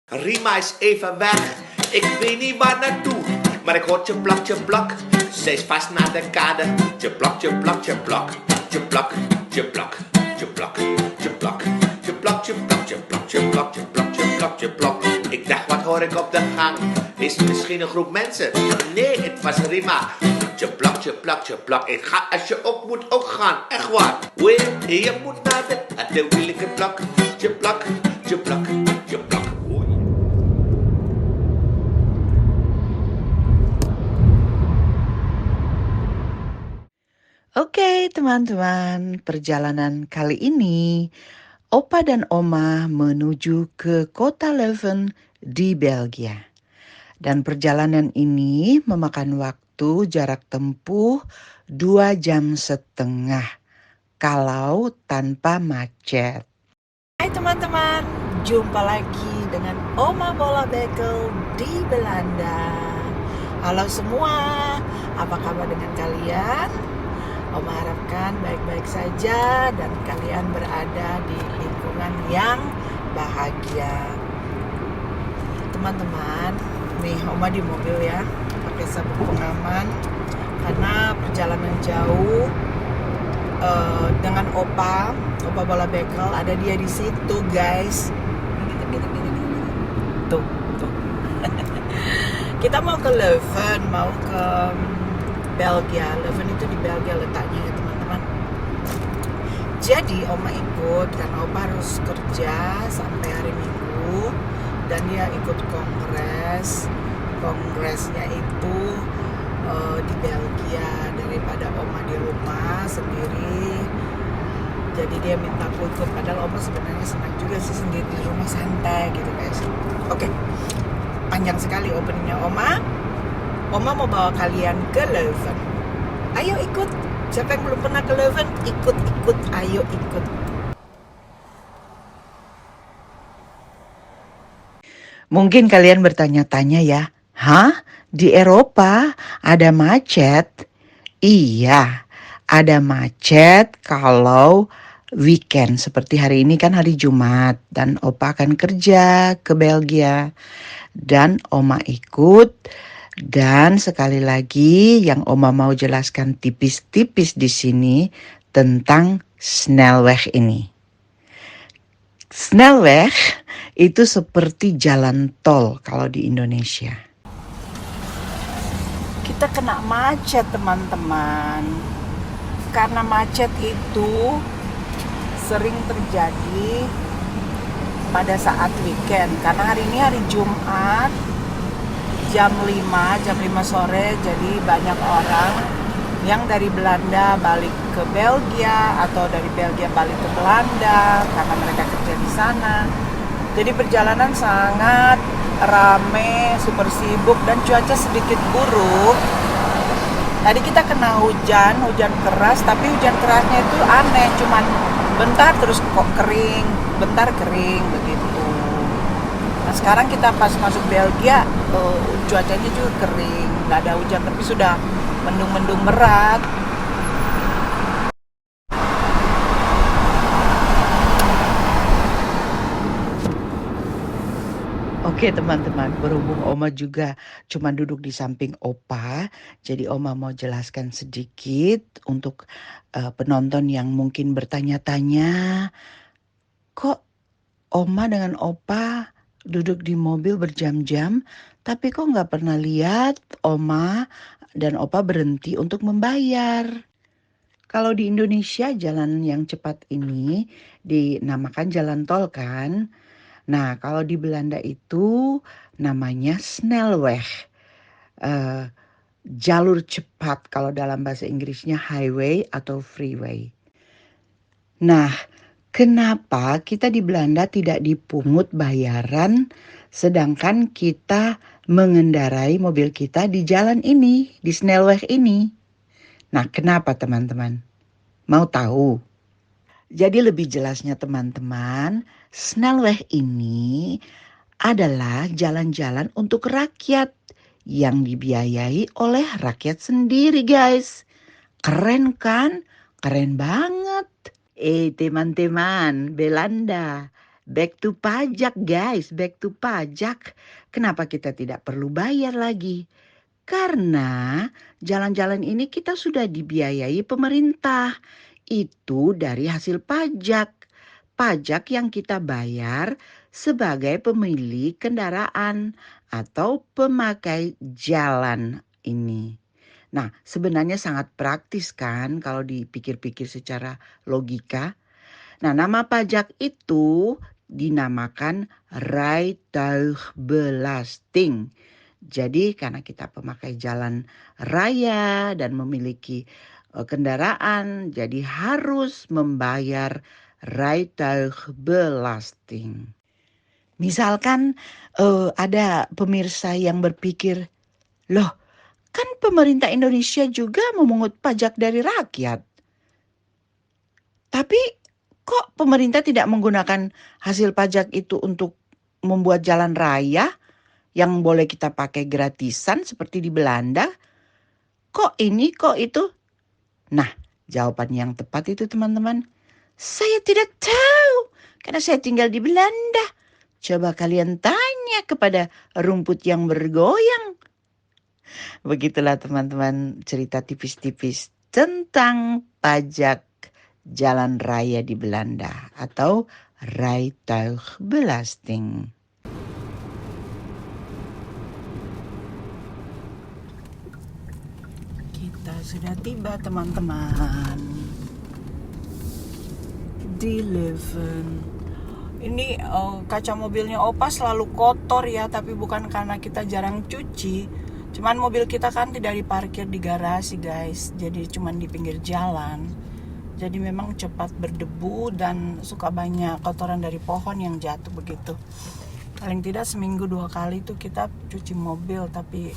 Rima is even weg, ik weet niet waar naartoe. Maar ik hoor tjeplak, tjeplak, ze is vast naar de kade. Tjeplak, tjeplak, tjeplak, tjeplak, tjeplak, tjeplak, tjeplak, tjeplak, tjeplak, tjeplak, tjeplak, tjeplak, tjeplak, tjeplak. Ik dacht, wat hoor ik op de gang? Is het misschien een groep mensen? Nee, het was Rima. Tjeplak, tjeplak, tjeplak, ik ga als je ook moet ook gaan. Echt waar. Wee, je moet naar de wielijke plak. Tjeplak, tjeplak, tjeplak. Oke teman-teman, perjalanan kali ini Opa dan Oma menuju ke kota Leuven di Belgia. Dan perjalanan ini memakan waktu jarak tempuh 2,5 jam kalau tanpa macet. Hai teman-teman, jumpa lagi dengan Oma Bola Bekel di Belanda. Halo semua, apa kabar dengan kalian? Oma harapkan baik-baik saja dan kalian berada di lingkungan yang bahagia. Teman-teman, nih Oma di mobil ya, pakai sabuk pengaman karena perjalanan jauh dengan Opa Bola Bekel, ada dia di situ guys. Tuh. Kita mau ke Leuven, mau ke Belgia. Leuven itu di Belgia letaknya ya teman-teman. Jadi Oma ikut karena Opa harus kerja sampai hari Minggu dan dia ikut kongresnya itu di Belgia, daripada Oma di rumah sendiri. Jadi dia minta aku ikut, padahal Oma sebenarnya senang juga sih sendiri di rumah santai gitu guys. Oke, panjang sekali openingnya Oma mau bawa kalian ke Leuven. Ayo ikut. Siapa yang belum pernah ke Leuven? Ikut. Ayo ikut. Mungkin kalian bertanya-tanya ya, hah? Di Eropa ada macet? Iya, ada macet kalau weekend. Seperti hari ini kan hari Jumat dan Opa akan kerja ke Belgia. Dan Oma ikut. Dan sekali lagi yang Oma mau jelaskan tipis-tipis di sini tentang Snelweg ini. Snelweg itu seperti jalan tol kalau di Indonesia. Kita kena macet teman-teman. Karena macet itu sering terjadi pada saat weekend. Karena hari ini hari Jumat, jam 5 sore, jadi banyak orang yang dari Belanda balik ke Belgia atau dari Belgia balik ke Belanda karena mereka kerja di sana. Jadi perjalanan sangat rame, super sibuk dan cuaca sedikit buruk. Tadi kita kena hujan keras, tapi hujan kerasnya itu aneh, cuman bentar terus kok kering, bentar kering begitu. Nah sekarang kita pas masuk Belgia, cuacanya juga kering, nggak ada hujan tapi sudah mendung-mendung berat. Oke teman-teman, berhubung Oma juga cuma duduk di samping Opa, jadi Oma mau jelaskan sedikit untuk penonton yang mungkin bertanya-tanya, kok Oma dengan Opa duduk di mobil berjam-jam, tapi kok nggak pernah lihat Oma dan Opa berhenti untuk membayar. Kalau di Indonesia jalan yang cepat ini dinamakan jalan tol kan. Nah kalau di Belanda itu namanya Snelweg. Jalur cepat kalau dalam bahasa Inggrisnya highway atau freeway. Nah, kenapa kita di Belanda tidak dipungut bayaran sedangkan kita mengendarai mobil kita di jalan ini, di Snelweg ini? Nah, kenapa teman-teman? Mau tahu? Jadi lebih jelasnya teman-teman, Snelweg ini adalah jalan-jalan untuk rakyat yang dibiayai oleh rakyat sendiri guys. Keren kan? Keren banget. Teman-teman, Belanda. Back to pajak guys, back to pajak. Kenapa kita tidak perlu bayar lagi? Karena jalan-jalan ini kita sudah dibiayai pemerintah. Itu dari hasil pajak. Pajak yang kita bayar sebagai pemilik kendaraan atau pemakai jalan ini. Nah, sebenarnya sangat praktis kan kalau dipikir-pikir secara logika. Nah, nama pajak itu dinamakan rijtuigbelasting. Jadi karena kita pemakai jalan raya dan memiliki kendaraan, jadi harus membayar rijtuigbelasting. Misalkan ada pemirsa yang berpikir, loh kan pemerintah Indonesia juga memungut pajak dari rakyat. Tapi kok pemerintah tidak menggunakan hasil pajak itu untuk membuat jalan raya yang boleh kita pakai gratisan seperti di Belanda? Kok ini, kok itu? Nah, jawaban yang tepat itu teman-teman, saya tidak tahu karena saya tinggal di Belanda. Coba kalian tanya kepada rumput yang bergoyang. Begitulah teman-teman cerita tipis-tipis tentang pajak jalan raya di Belanda atau rijtuigbelasting. Kita sudah tiba teman-teman di Leuven. Ini kaca mobilnya Opa selalu kotor ya, tapi bukan karena kita jarang cuci. Cuman mobil kita kan tidak diparkir di garasi guys, jadi cuman di pinggir jalan. Jadi memang cepat berdebu dan suka banyak kotoran dari pohon yang jatuh begitu. Paling tidak seminggu 2 kali tuh kita cuci mobil, tapi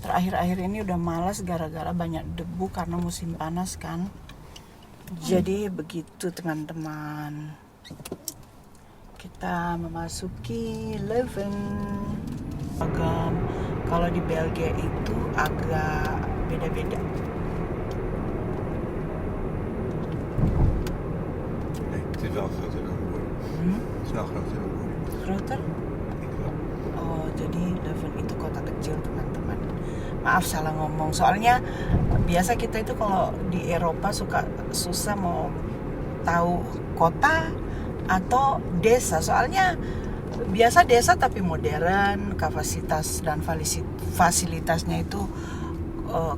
terakhir-akhir ini udah malas gara-gara banyak debu karena musim panas kan. Jadi begitu teman-teman. Kita memasuki Leuven. Kalau di Belgia itu agak beda-beda. Het is wel groter dan de boer. Het is wel groter dan de boer. Groter? Oh, jadi Leuven itu kota kecil teman-teman. Maaf salah ngomong. Soalnya biasa kita itu kalau di Eropa suka susah mau tahu kota atau desa. Soalnya biasa desa tapi modern, kapasitas dan fasilitasnya itu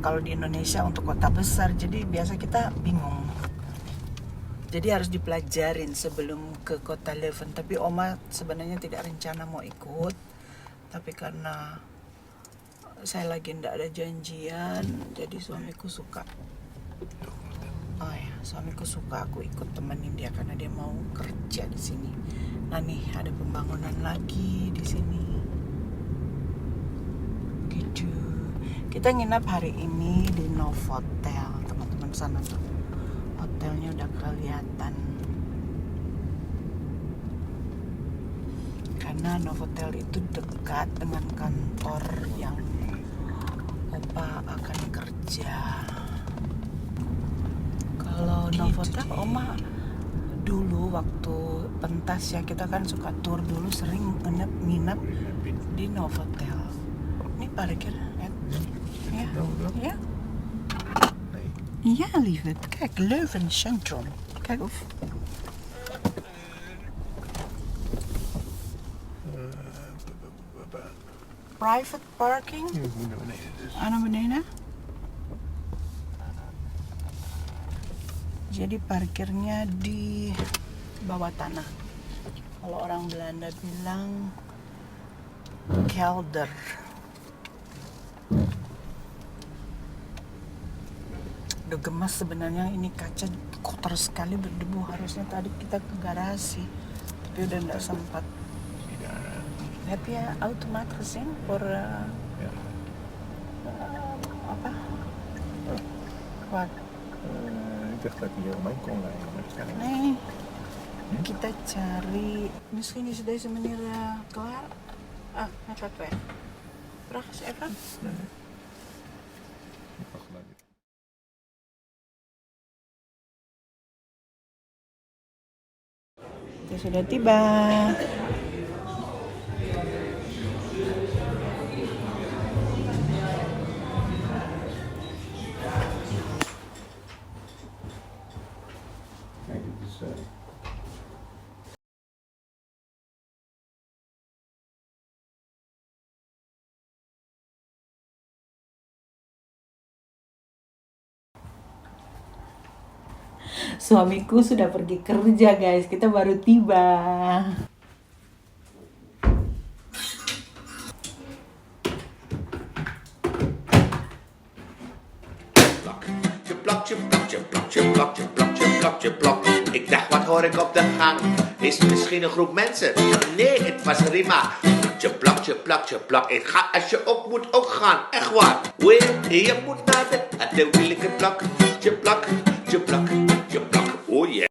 kalau di Indonesia untuk kota besar. Jadi biasa kita bingung. Jadi harus dipelajarin sebelum ke kota Leuven. Tapi Oma sebenarnya tidak rencana mau ikut. Tapi karena saya lagi ndak ada janjian, jadi suamiku suka. Oh ya, suamiku suka aku ikut temenin dia karena dia mau kerja di sini. Nah nih ada pembangunan lagi di sini. Gitu. Kita nginap hari ini di Novotel, teman-teman sana tuh. Hotelnya udah kelihatan. Karena Novotel itu dekat dengan kantor yang Opa akan kerja. Kalau Novotel Oma dulu waktu pentas ya, kita kan suka tour dulu, sering nginep di Novotel. Ini parkir ya? Ja? Ja, lieverd. Kijk, Leuven Centrum. Kijk of. Private parking? Je moet naar beneden dus. Naar beneden? Jadi parkirnya di bawah tanah. Kalau orang Belanda bilang kelder. Udah gemas sebenarnya, ini kaca kotor sekali berdebu. Harusnya tadi kita ke garasi, tapi udah nggak sempat. Heb je automaat gezien voor Ja. apa? Wat? Ik dacht dat ik hier omheen kon rijden, maar waarschijnlijk niet. Nee. Kita cari. Misschien is deze meneer klaar. Ah, hij gaat weg. Vraag eens even. Wacht maar. Het Kita sudah tiba. Suamiku sudah pergi kerja, guys. Kita baru tiba. Tjeplak, tjeplak, tjeplak, tjeplak, tjeplak, tjeplak, tjeplak. Ik dacht, wat hoor ik op de gang? Is het misschien een groep mensen? Nee, het was Rima. Tjeplak, tjeplak, tjeplak. Ik ga als je op moet ook gaan. Echt waar. Wee, je moet naar de wil ik het plak. Tjeplak, tjeplak, tjeplak. Oh yeah.